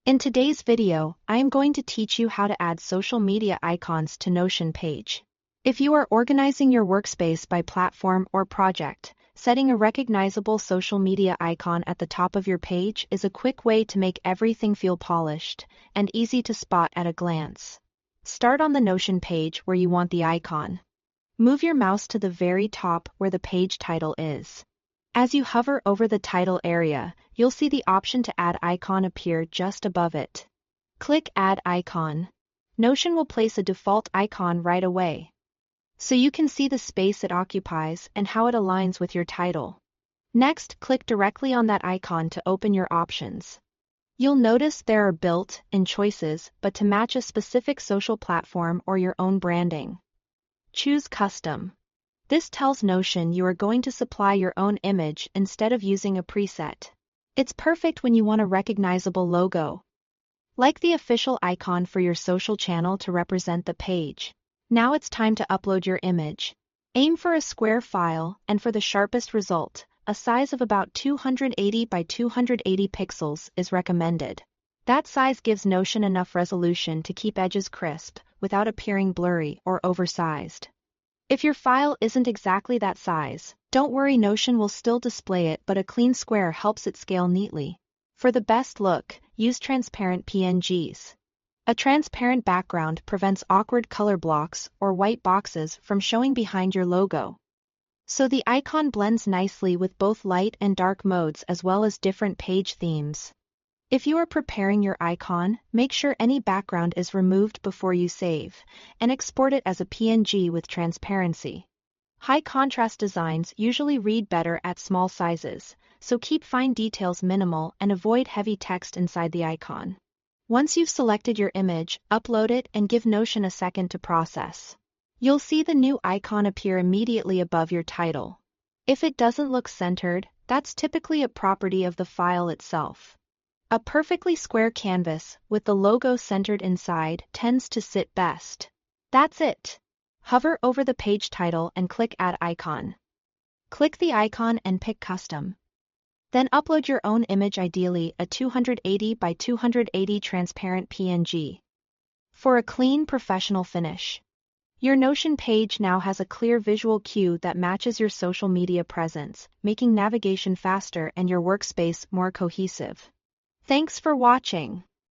In today's video, I am going to teach you how to add social media icons to Notion page. If you are organizing your workspace by platform or project, setting a recognizable social media icon at the top of your page is a quick way to make everything feel polished and easy to spot at a glance. Start on the Notion page where you want the icon. Move your mouse to the very top where the page title is. As you hover over the title area, you'll see the option to add icon appear just above it. Click Add Icon. Notion will place a default icon right away, so you can see the space it occupies and how it aligns with your title. Next, click directly on that icon to open your options. You'll notice there are built-in choices, but to match a specific social platform or your own branding. Choose Custom. This tells Notion you are going to supply your own image instead of using a preset. It's perfect when you want a recognizable logo, like the official icon for your social channel to represent the page. Now it's time to upload your image. Aim for a square file, and for the sharpest result, a size of about 280 by 280 pixels is recommended. That size gives Notion enough resolution to keep edges crisp without appearing blurry or oversized. If your file isn't exactly that size, don't worry, Notion will still display it, but a clean square helps it scale neatly. For the best look, use transparent PNGs. A transparent background prevents awkward color blocks or white boxes from showing behind your logo, so the icon blends nicely with both light and dark modes as well as different page themes. If you are preparing your icon, make sure any background is removed before you save, and export it as a PNG with transparency. High contrast designs usually read better at small sizes, so keep fine details minimal and avoid heavy text inside the icon. Once you've selected your image, upload it and give Notion a second to process. You'll see the new icon appear immediately above your title. If it doesn't look centered, that's typically a property of the file itself. A perfectly square canvas with the logo centered inside tends to sit best. That's it. Hover over the page title and click Add Icon. Click the icon and pick Custom. Then upload your own image, ideally a 280 by 280 transparent PNG, for a clean, professional finish. Your Notion page now has a clear visual cue that matches your social media presence, making navigation faster and your workspace more cohesive. Thanks for watching.